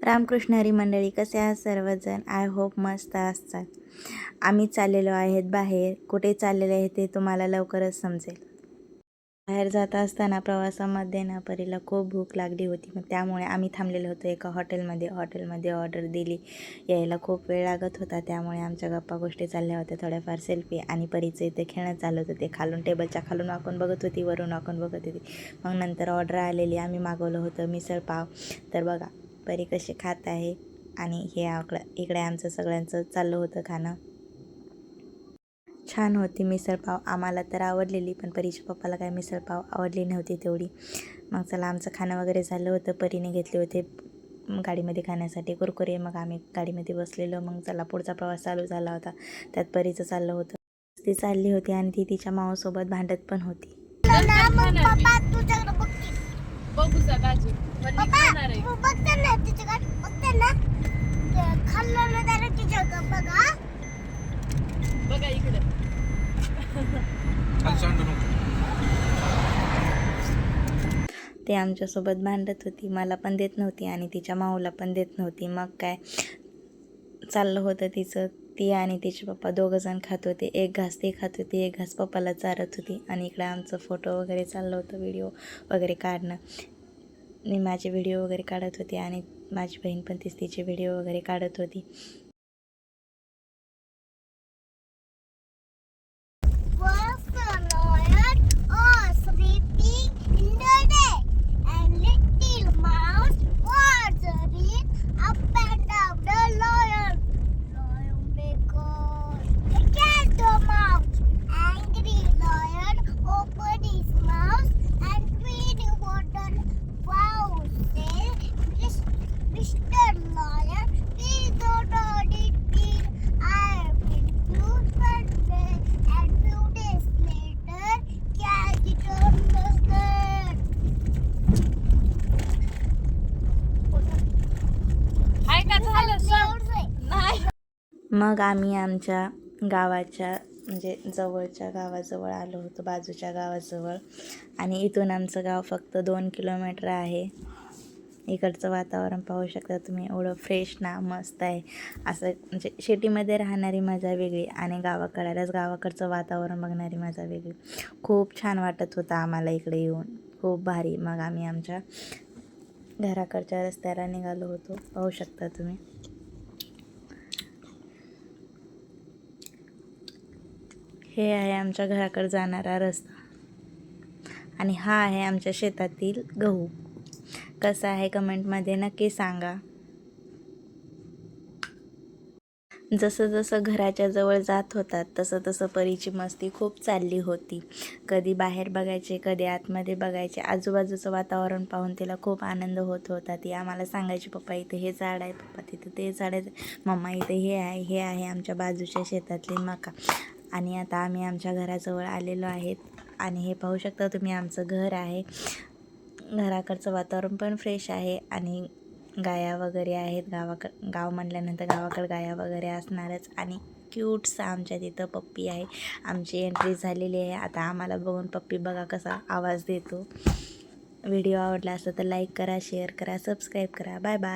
रामकृष्ण हरी मंडळी, कसे आहात सर्वजण? आय होप मस्त असतात. आम्ही चाललेलो आहेत बाहेर. कुठे चाललेले आहे ते तुम्हाला लवकरच समजेल. बाहेर जात असताना प्रवासामध्ये ना परीला खूप भूक लागली होती. मग त्यामुळे आम्ही थांबलेलो होतो एका हॉटेलमध्ये ऑर्डर दिली. यायला खूप वेळ लागत होता, त्यामुळे आमच्या गप्पा गोष्टी चालल्या होत्या, थोड्याफार सेल्फी आणि परीचं इथे खेळणं चाललं होतं. ते खालून टेबलच्या खालून वाकून बघत होती, वरून वाकून बघत होती. मग नंतर ऑर्डर आलेली, आम्ही मागवलं होतं मिसळ पाव. तर बघा परी कशी खात आहे आणि हे इकडे आमचं सगळ्यांचं चाललं होतं खाणं. छान होती मिसळपाव, आम्हाला तर आवडलेली, पण परीच्या पप्पाला काय मिसळपाव आवडली नव्हती तेवढी. मग चला आमचं खाणं वगैरे झालं होतं. परीने घेतले होते गाडीमध्ये खाण्यासाठी कुरकुरे. मग आम्ही गाडीमध्ये बसलेलो. मग चला पुढचा प्रवास चालू झाला होता. त्यात परीचं चाललं होतं, ती चालली होती आणि ती तिच्या मावासोबत भांडत पण होती. ते आमच्यासोबत भांडत होती, मला पण देत नव्हती आणि तिच्या माऊला पण देत नव्हती. मग काय चाललं होतं तिचं. ती आणि तिचे पप्पा दोघंजण खात होते. एक घास ती खात होती, एक घास पप्पाला चारत होती. आणि इकडे आमचं फोटो वगैरे चाललं होतं, व्हिडिओ वगैरे काढणं. मी माझे व्हिडिओ वगैरे काढत होते आणि माझी बहीण पण तिचे व्हिडिओ वगैरे काढत होती. मग आम्ही आमच्या गावाच्या म्हणजे जवळच्या गावाजवळ आलो होतो, बाजूच्या गावाजवळ. आणि इथून आमचं गाव फक्त 2 किलोमीटर आहे. इकडचं वातावरण पाहू शकता तुम्ही, एवढं फ्रेश ना, मस्त आहे. असं म्हणजे सिटीमध्ये राहणारी मजा वेगळी आणि गावाकडचं वातावरण बघणारी मजा वेगळी. खूप छान वाटत होतं आम्हाला इकडे येऊन, खूप भारी. मग आम्ही आमच्या घराकडच्या रस्त्याला निघालो होतो, पाहू शकता तुम्ही. हे आहे आमच्या घराकडे जाणारा रस्ता आणि हा आहे आमच्या शेतातील गहू. कसा आहे कमेंटमध्ये नक्की सांगा. जसं जसं घराच्या जवळ जात होतात तसं तसं परीची मस्ती खूप चालली होती. कधी बाहेर बघायचे, कधी आतमध्ये बघायचे. आजूबाजूचं वातावरण पाहून तिला खूप आनंद होत होता. ती आम्हाला सांगायची, पप्पा इथे हे झाड आहे, पप्पा तिथे ते झाड आहे, मम्मा इथे हे आहे आमच्या बाजूच्या शेतातली मका. आणि आता आम्ही आमच्या घराजवळ आलेलो आहेत आणि हे पाहू शकता तुम्ही, आमचं घर आहे. घराकडचं वातावरण पण फ्रेश आहे आणि गाया वगैरे आहेत. गाव म्हटल्यानंतर गावाकडे गाया वगैरे असणारच. आणि क्यूटसा आमच्या तिथं पप्पी आहे. आमची एंट्री झालेली आहे. आता आम्हाला बघून पप्पी बघा कसा आवाज देतो. व्हिडिओ आवडला असेल तर लाईक करा, शेअर करा, सबस्क्राईब करा. Bye bye.